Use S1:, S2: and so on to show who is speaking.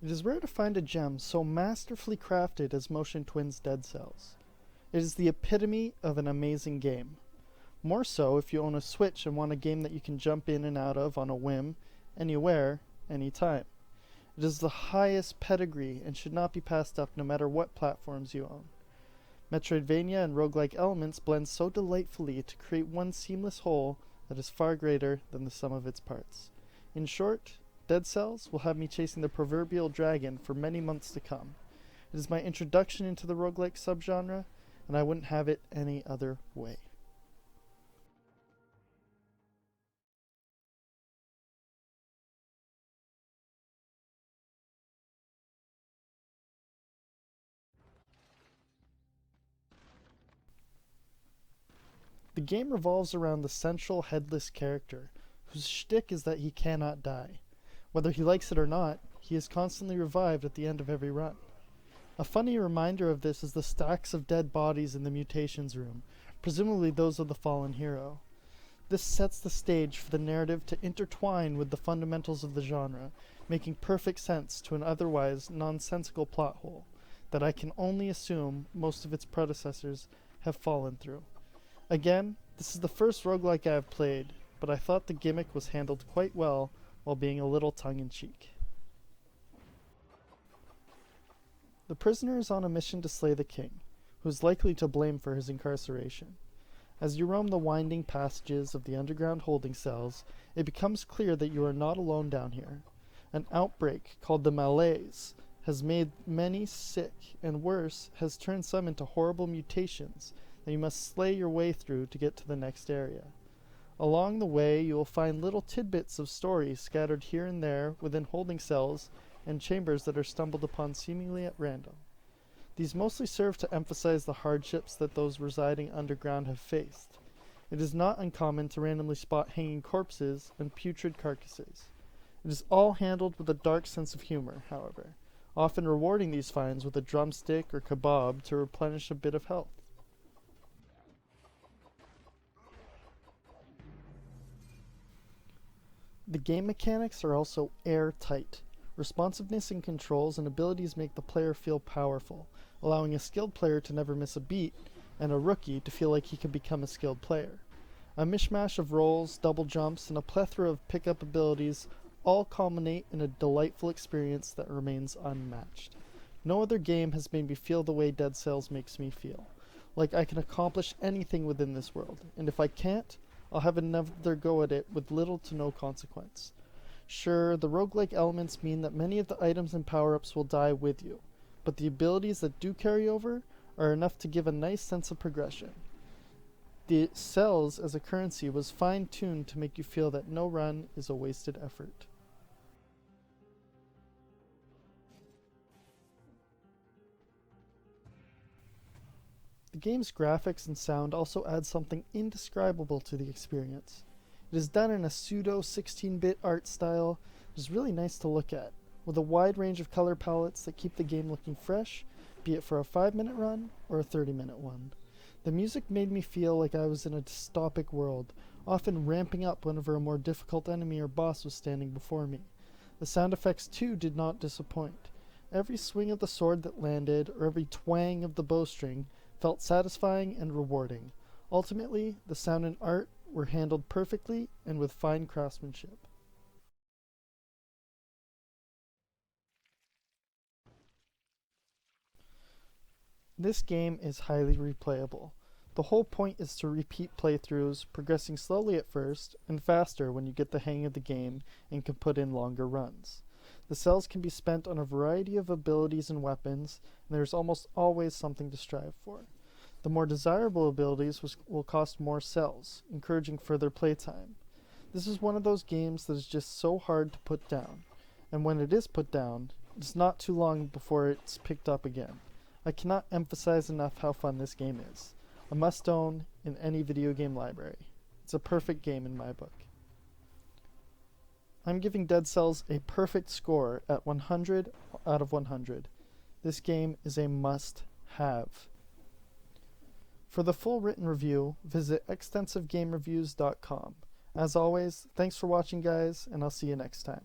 S1: It is rare to find a gem so masterfully crafted as Motion Twin's Dead Cells. It is the epitome of an amazing game. More so if you own a Switch and want a game that you can jump in and out of on a whim, anywhere, anytime. It is the highest pedigree and should not be passed up no matter what platforms you own. Metroidvania and roguelike elements blend so delightfully to create one seamless whole that is far greater than the sum of its parts. In short, Dead Cells will have me chasing the proverbial dragon for many months to come. It is my introduction into the roguelike subgenre, and I wouldn't have it any other way. The game revolves around the central headless character, whose shtick is that he cannot die. Whether he likes it or not, he is constantly revived at the end of every run. A funny reminder of this is the stacks of dead bodies in the mutations room, presumably those of the fallen hero. This sets the stage for the narrative to intertwine with the fundamentals of the genre, making perfect sense to an otherwise nonsensical plot hole that I can only assume most of its predecessors have fallen through. Again, this is the first roguelike I have played, but I thought the gimmick was handled quite well while being a little tongue-in-cheek. The prisoner is on a mission to slay the king, who is likely to blame for his incarceration. As you roam the winding passages of the underground holding cells, it becomes clear that you are not alone down here. An outbreak called the malaise has made many sick, and worse, has turned some into horrible mutations that you must slay your way through to get to the next area. Along the way, you will find little tidbits of stories scattered here and there within holding cells and chambers that are stumbled upon seemingly at random. These mostly serve to emphasize the hardships that those residing underground have faced. It is not uncommon to randomly spot hanging corpses and putrid carcasses. It is all handled with a dark sense of humor, however, often rewarding these finds with a drumstick or kebab to replenish a bit of health. The game mechanics are also airtight. Responsiveness in controls and abilities make the player feel powerful, allowing a skilled player to never miss a beat, and a rookie to feel like he can become a skilled player. A mishmash of rolls, double jumps, and a plethora of pickup abilities all culminate in a delightful experience that remains unmatched. No other game has made me feel the way Dead Cells makes me feel, like I can accomplish anything within this world, and if I can't, I'll have another go at it with little to no consequence. Sure, the roguelike elements mean that many of the items and power-ups will die with you, but the abilities that do carry over are enough to give a nice sense of progression. The cells as a currency was fine-tuned to make you feel that no run is a wasted effort. The game's graphics and sound also add something indescribable to the experience. It is done in a pseudo 16-bit art style that is really nice to look at, with a wide range of color palettes that keep the game looking fresh, be it for a 5-minute run or a 30-minute one. The music made me feel like I was in a dystopic world, often ramping up whenever a more difficult enemy or boss was standing before me. The sound effects too did not disappoint. Every swing of the sword that landed, or every twang of the bowstring, felt satisfying and rewarding. Ultimately, the sound and art were handled perfectly and with fine craftsmanship. This game is highly replayable. The whole point is to repeat playthroughs, progressing slowly at first and faster when you get the hang of the game and can put in longer runs. The cells can be spent on a variety of abilities and weapons, and there's almost always something to strive for. The more desirable abilities will cost more cells, encouraging further playtime. This is one of those games that is just so hard to put down, and when it is put down, it's not too long before it's picked up again. I cannot emphasize enough how fun this game is. A must-own in any video game library. It's a perfect game in my book. I'm giving Dead Cells a perfect score at 100 out of 100. This game is a must-have. For the full written review, visit extensivegamereviews.com. As always, thanks for watching, guys, and I'll see you next time.